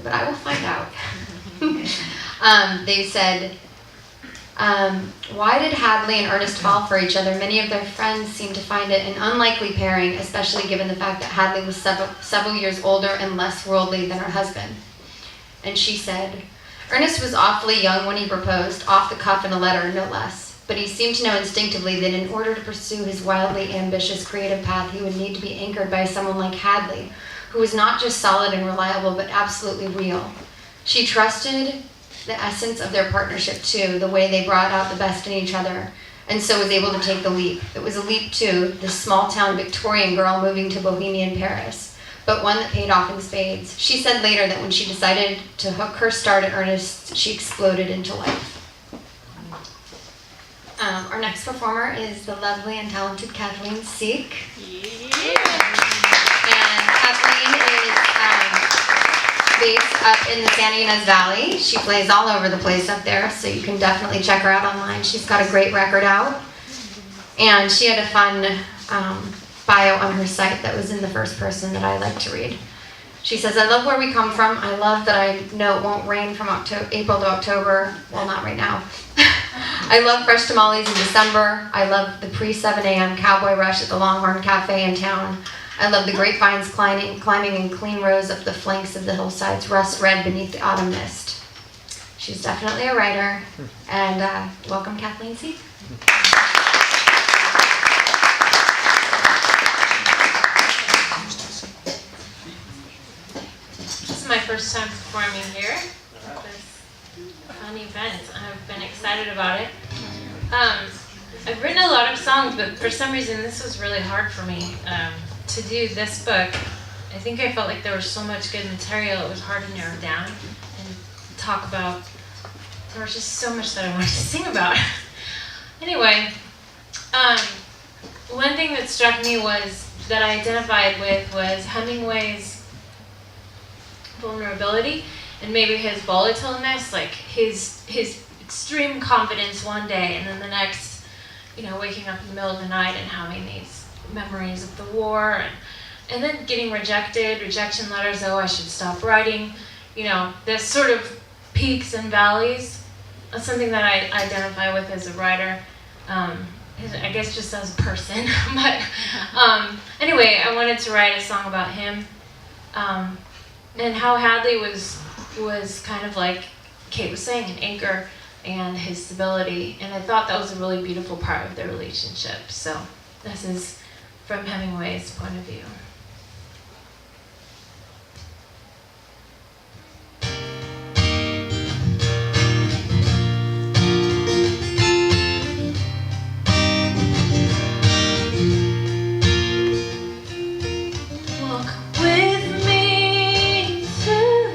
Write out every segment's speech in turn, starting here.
but I will find out. They said, why did Hadley and Ernest fall for each other? Many of their friends seemed to find it an unlikely pairing, especially given the fact that Hadley was several years older and less worldly than her husband. And she said, Ernest was awfully young when he proposed, off the cuff in a letter, no less. But he seemed to know instinctively that in order to pursue his wildly ambitious creative path, he would need to be anchored by someone like Hadley, who was not just solid and reliable, but absolutely real. She trusted the essence of their partnership too, the way they brought out the best in each other, and so was able to take the leap. It was a leap too, this small-town Victorian girl moving to Bohemian Paris, but one that paid off in spades. She said later that when she decided to hook her start at Ernest, she exploded into life. Our next performer is the lovely and talented Kathleen Seick. Yeah. And Kathleen is based up in the Santa Ynez Valley. She plays all over the place up there, so you can definitely check her out online. She's got a great record out. And she had a fun bio on her site that was in the first person that I like to read. She says, I love where we come from. I love that I know it won't rain from April to October. Well, not right now. I love fresh tamales in December. I love the pre-7 a.m. cowboy rush at the Longhorn Cafe in town. I love the grapevines climbing in clean rows up the flanks of the hillsides, rust red beneath the autumn mist. She's definitely a writer. And welcome, Kathleen Seick. This is my first time performing here at this fun event. I've been excited about it. I've written a lot of songs, but for some reason this was really hard for me to do this book. I think I felt like there was so much good material, it was hard to narrow down and talk about. There was just so much that I wanted to sing about. Anyway, one thing that struck me was, that I identified with, was Hemingway's vulnerability and maybe his volatileness, like his extreme confidence one day and then the next, waking up in the middle of the night and having these memories of the war and then getting rejection letters, oh, I should stop writing, this sort of peaks and valleys. That's something that I identify with as a writer, I guess just as a person, but anyway, I wanted to write a song about him, and how Hadley was kind of like Kate was saying, an anchor and his stability, and I thought that was a really beautiful part of their relationship. So this is from Hemingway's point of view. Walk with me through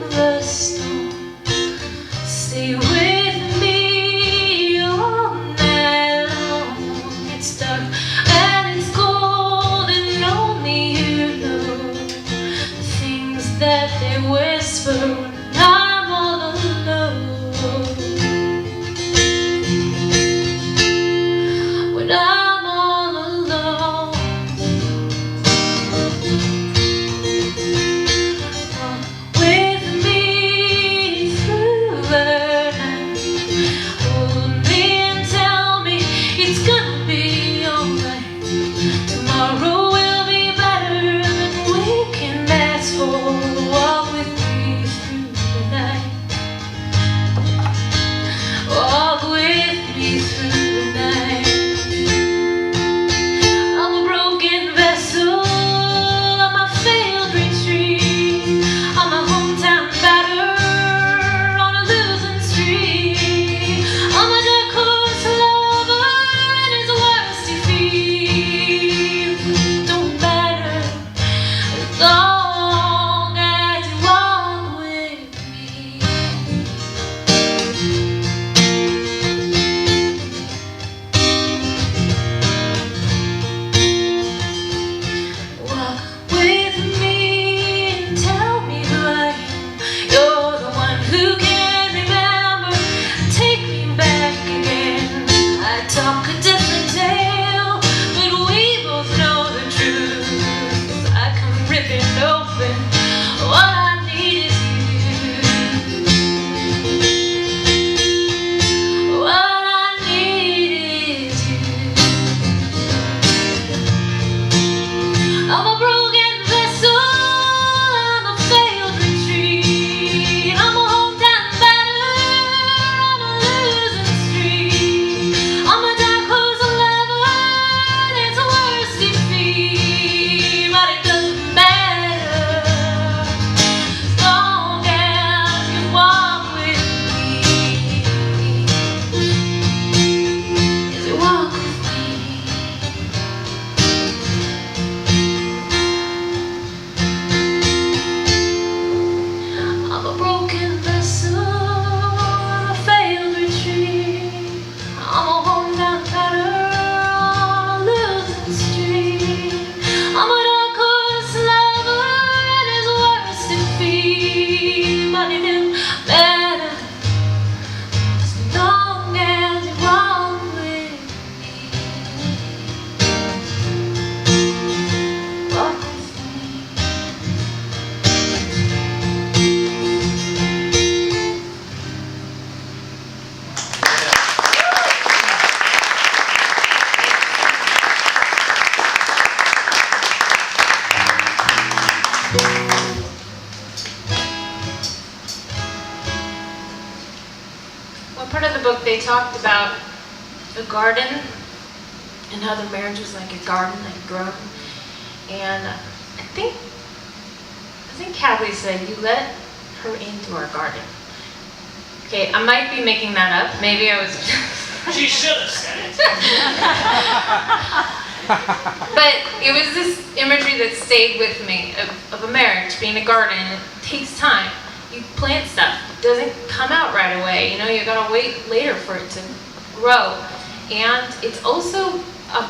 broken vessel, I'm a failed retreat. I'm a home down better on a losing streak. I'm a dark horse lover at his worst defeat, but it didn't matter as long as you walk with me. Walk with me. One part of the book they talked about a garden and how the marriage was like a garden that had grown. And I think Kathleen said you let her into our garden. Okay, I might be making that up. Maybe I was. She should have said it. But it was this imagery that stayed with me of a marriage being a garden. It takes time. You plant stuff. It doesn't come out right away. You know, you gotta wait later for it to grow. And it's also a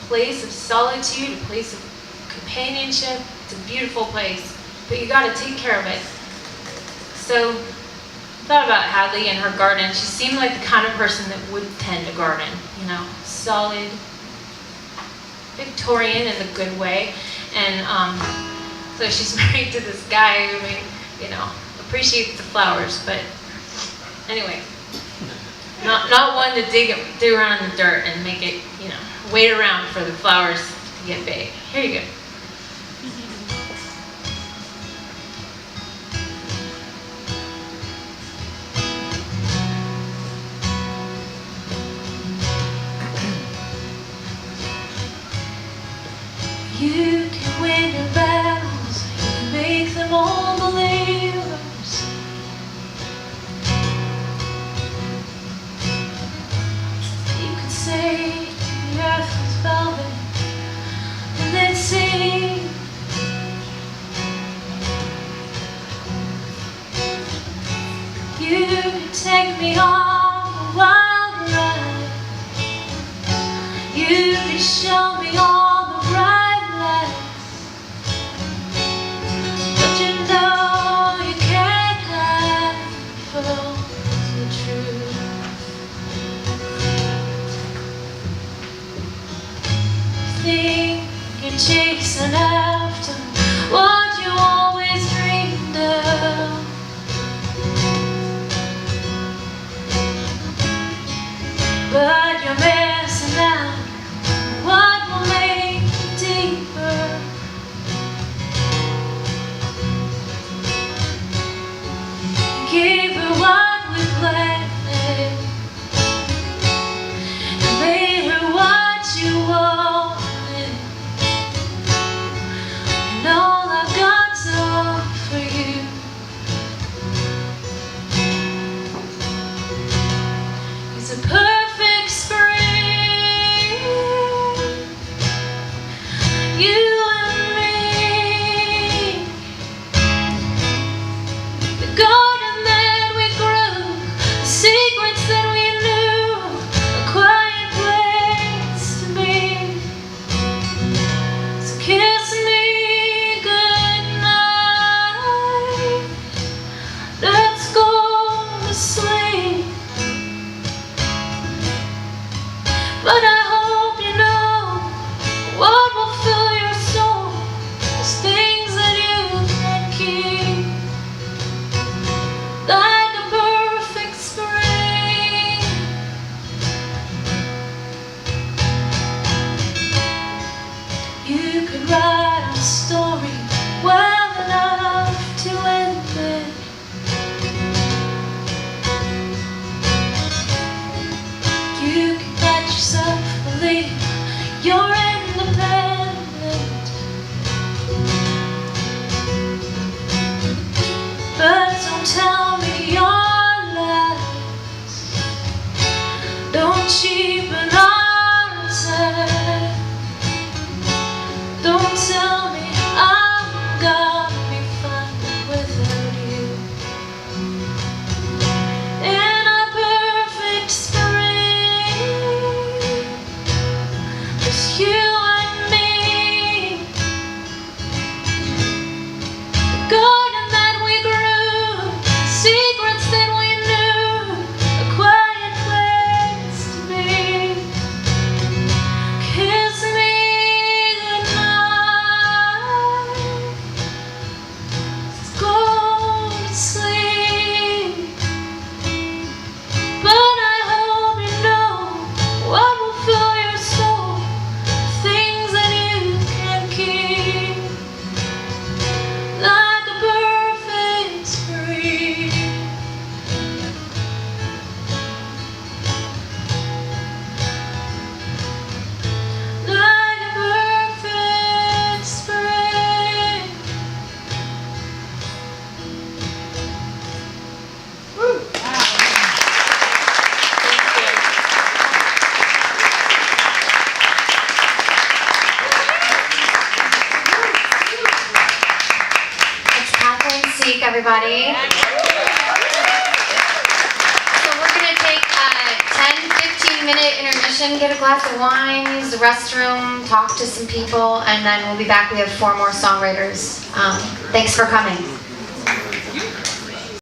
place of solitude, a place of companionship. It's a beautiful place, but you gotta take care of it. So I thought about Hadley and her garden. She seemed like the kind of person that would tend a garden, you know, solid, Victorian in a good way. And so she's married to this guy who, you know, appreciates the flowers, but anyway, not one to dig around in the dirt and make it, you know, wait around for the flowers to get big. Here you go. You can win your battles, you can make them all believers. You could say the earth was velvet and then sing. You could take me on a wild ride. You could show me all the bright lights. But you know you can't hide from the truth. You think you're chasing after what you always dreamed of. But you're missing out what will make you deeper. Give her what we planted, and made her what you wanted. And all I've got to offer you is a perfect spring. You and me, the garden that everybody. So we're going to take a 10-15-minute intermission, get a glass of wine, use the restroom, talk to some people, and then we'll be back. We have 4 more songwriters. Thanks for coming.